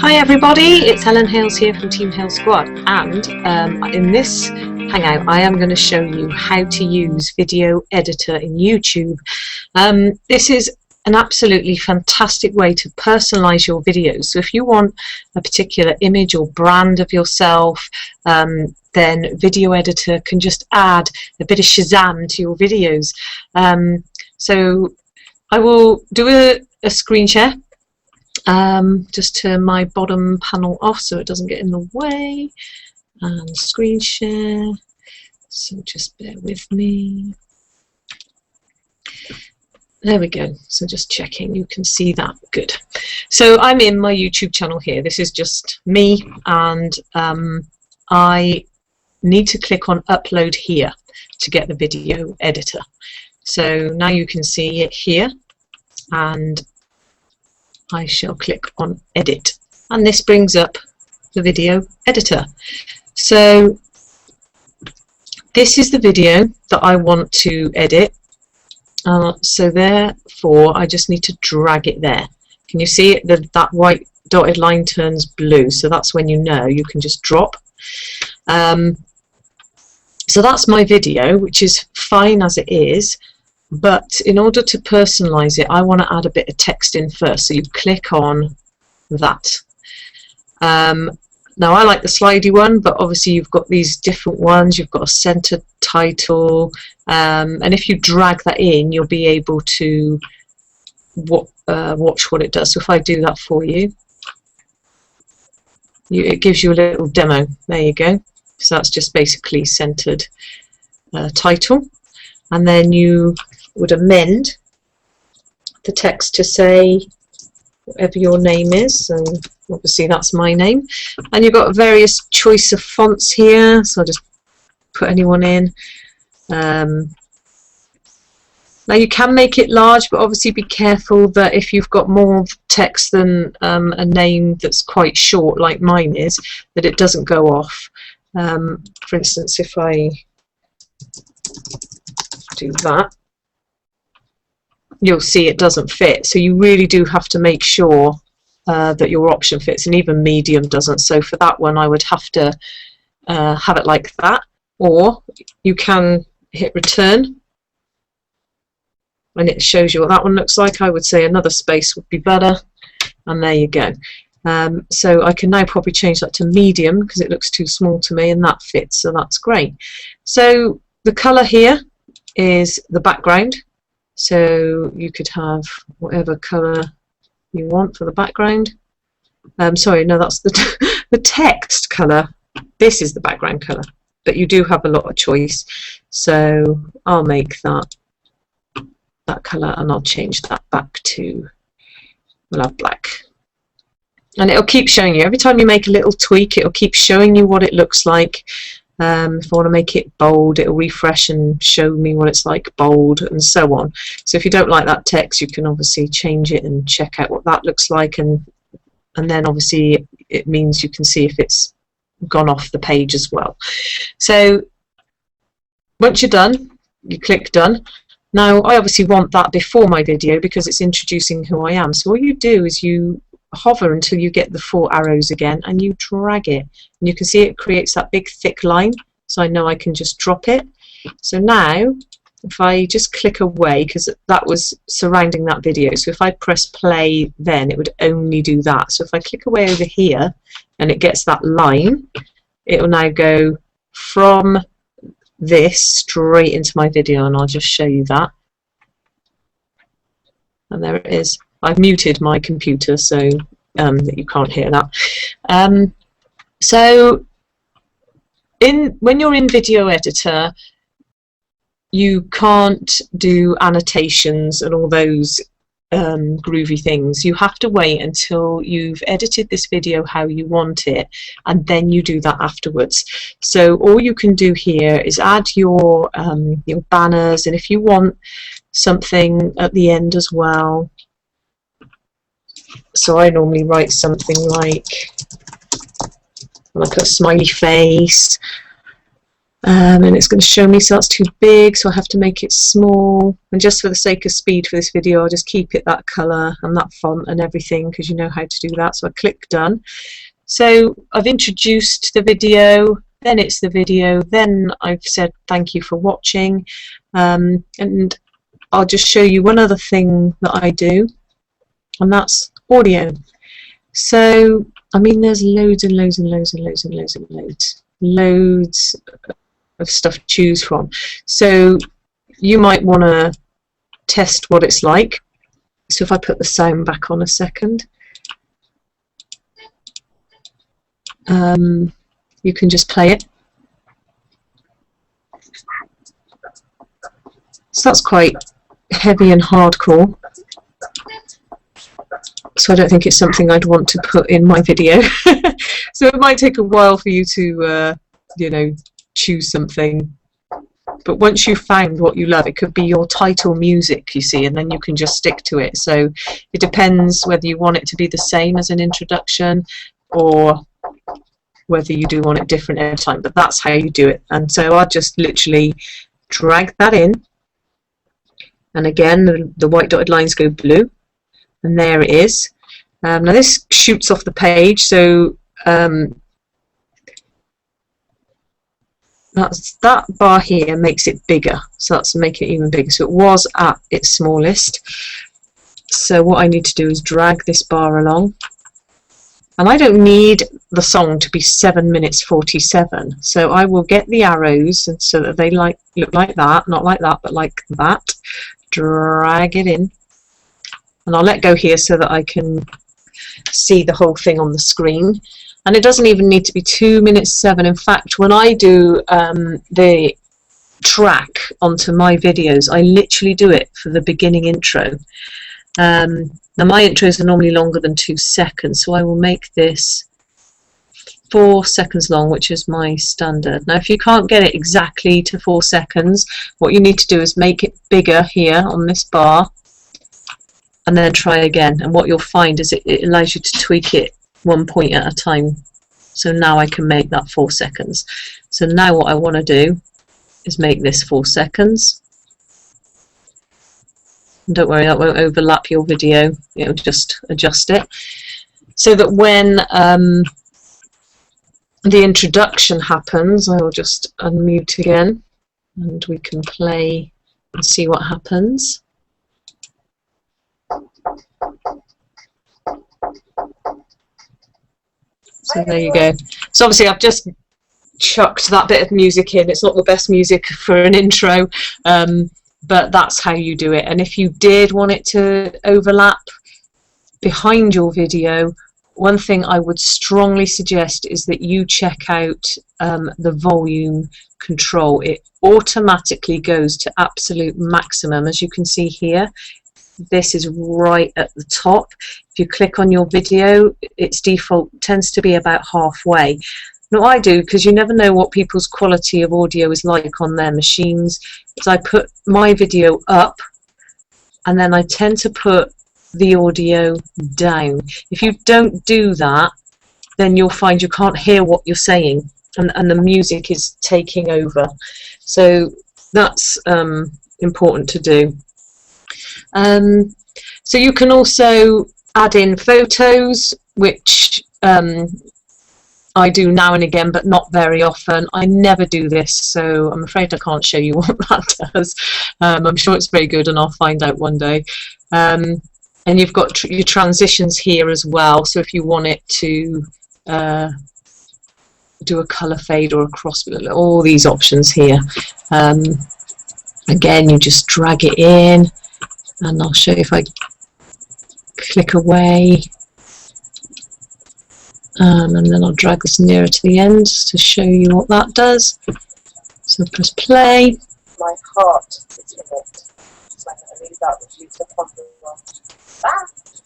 Hi everybody, it's Helen Hales here from Team Hales Squad, and in this hangout I am going to show you how to use video editor in YouTube. This is an absolutely fantastic way to personalize your videos. So if you want a particular image or brand of yourself, then video editor can just add a bit of Shazam to your videos. So I will do a screen share. Just turn my bottom panel off so it doesn't get in the way, and screen share, so just bear with me. There we go, so just checking you can see that. Good. So I'm in my YouTube channel here. This is just me, and I need to click on upload here to get the video editor. So now you can see it here, and I shall click on edit, and this brings up the video editor. So this is the video that I want to edit, so therefore I just need to drag it there. Can you see it? That white dotted line turns blue, so that's when you know you can just drop. So that's my video, which is fine as it is. But in order to personalize it, I want to add a bit of text in first. So you click on that. Now I like the slidey one, but obviously you've got these different ones. You've got a center title, and if you drag that in, you'll be able to watch what it does. So if I do that for you, it gives you a little demo. There you go. So that's just basically centered title, and then you would amend the text to say whatever your name is, and obviously that's my name, and you've got various choice of fonts here, so I'll just put anyone in. Now you can make it large, but obviously be careful that if you've got more text than a name that's quite short like mine is, that it doesn't go off. For instance, if I do that, you'll see it doesn't fit, so you really do have to make sure that your option fits, and even medium doesn't. So for that one I would have to have it like that, or you can hit return and it shows you what that one looks like. I would say another space would be better, and there you go. So I can now probably change that to medium because it looks too small to me, and that fits, so that's great. So the colour here is the background. So you could have whatever colour you want for the background. Sorry, no, that's the text colour. This is the background colour, but you do have a lot of choice. So I'll make that colour, and I'll change that back to, we'll have black. And it'll keep showing you. Every time you make a little tweak, it'll keep showing you what it looks like. If I want to make it bold, it'll refresh and show me what it's like bold, and so on. So if you don't like that text, you can obviously change it and check out what that looks like, and then obviously it means you can see if it's gone off the page as well. So once you're done, you click done. Now I obviously want that before my video because it's introducing who I am. So all you do is you hover until you get the 4 arrows again, and you drag it, and you can see it creates that big thick line, so I know I can just drop it. So now if I just click away, because that was surrounding that video, so if I press play then it would only do that. So if I click away over here and it gets that line, it will now go from this straight into my video, and I'll just show you that, and there it is. I've muted my computer so that you can't hear that. So when you're in video editor, you can't do annotations and all those groovy things. You have to wait until you've edited this video how you want it, and then you do that afterwards. So all you can do here is add your banners, and if you want something at the end as well. So I normally write something like a smiley face, and it's going to show me, so that's too big, so I have to make it small. And just for the sake of speed for this video, I'll just keep it that colour and that font and everything, because you know how to do that. So I click done. So I've introduced the video, then it's the video, then I've said thank you for watching, and I'll just show you one other thing that I do, and that's audio. So I mean, there's loads and loads and loads and loads and loads and loads of stuff to choose from. So you might want to test what it's like. So if I put the sound back on a second, you can just play it. So that's quite heavy and hardcore, so I don't think it's something I'd want to put in my video. So it might take a while for you to you know, choose something, but once you've found what you love, it could be your title music, you see, and then you can just stick to it. So it depends whether you want it to be the same as an introduction or whether you do want it different every time, but that's how you do it. And so I'll just literally drag that in, and again the white dotted lines go blue, and there it is. Now this shoots off the page, so that bar here makes it bigger, so that's making it even bigger. So it was at its smallest, so what I need to do is drag this bar along, and I don't need the song to be 7 minutes 47, so I will get the arrows and so that they look like that, not like that, but like that, drag it in, and I'll let go here so that I can see the whole thing on the screen. And it doesn't even need to be 2 minutes 7. In fact, when I do the track onto my videos, I literally do it for the beginning intro. Now my intros are normally longer than 2 seconds, so I will make this 4 seconds long, which is my standard. Now if you can't get it exactly to 4 seconds, what you need to do is make it bigger here on this bar, and then try again, and what you'll find is it allows you to tweak it 1 point at a time. So now I can make that 4 seconds. So now what I want to do is make this 4 seconds. And don't worry, that won't overlap your video, it'll just adjust it, so that when the introduction happens, I will just unmute again and we can play and see what happens. So there you go. So obviously I've just chucked that bit of music in. It's not the best music for an intro, but that's how you do it. And if you did want it to overlap behind your video, one thing I would strongly suggest is that you check out the volume control. It automatically goes to absolute maximum, as you can see here. This is right at the top. If you click on your video, its default tends to be about halfway. Now I do, because you never know what people's quality of audio is like on their machines, so I put my video up and then I tend to put the audio down. If you don't do that, then you'll find you can't hear what you're saying, and the music is taking over. So that's important to do. So you can also add in photos, which I do now and again, but not very often. I never do this, so I'm afraid I can't show you what that does. I'm sure it's very good, and I'll find out one day. And you've got your transitions here as well, so if you want it to do a colour fade or a cross, all these options here. Again, you just drag it in, and I'll show you if I click away, and then I'll drag this nearer to the end to show you what that does. So press play. My heart is in it. So I'm going to leave that with you to ponder on.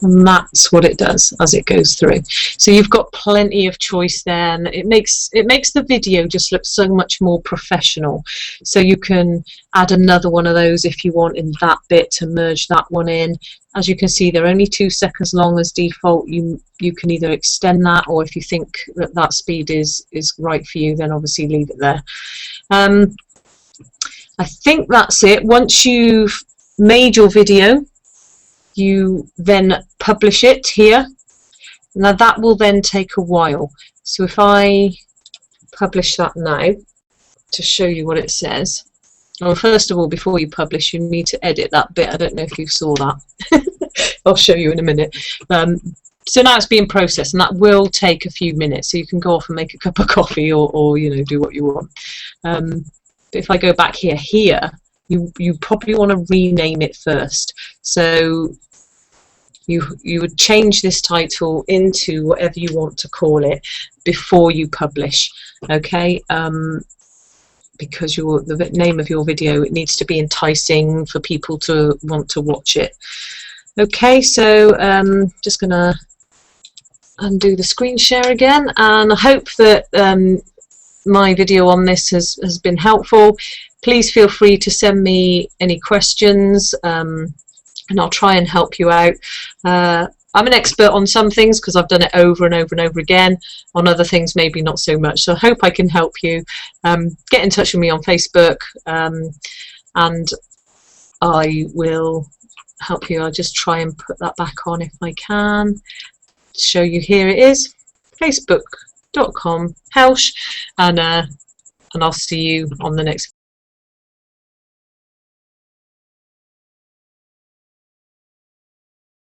and that's what it does as it goes through. So you've got plenty of choice there, and it makes the video just look so much more professional. So you can add another one of those if you want in that bit to merge that one in. As you can see, they're only 2 seconds long as default. You can either extend that, or if you think that that speed is right for you, then obviously leave it there. I think that's it. Once you've made your video, you then publish it here. Now that will then take a while. So if I publish that now to show you what it says. Well, first of all, before you publish, you need to edit that bit. I don't know if you saw that. I'll show you in a minute. So now it's being processed, and that will take a few minutes. So you can go off and make a cup of coffee, or you know, do what you want. But if I go back here, you probably want to rename it first. So you would change this title into whatever you want to call it before you publish, okay? Because the name of your video, it needs to be enticing for people to want to watch it. Okay, so just gonna undo the screen share again, and I hope that my video on this has been helpful. Please feel free to send me any questions, and I'll try and help you out. I'm an expert on some things because I've done it over and over and over again. On other things, maybe not so much. So I hope I can help you. Get in touch with me on Facebook, and I will help you. I'll just try and put that back on if I can. Show you, here it is, facebook.com/Hales, and I'll see you on the next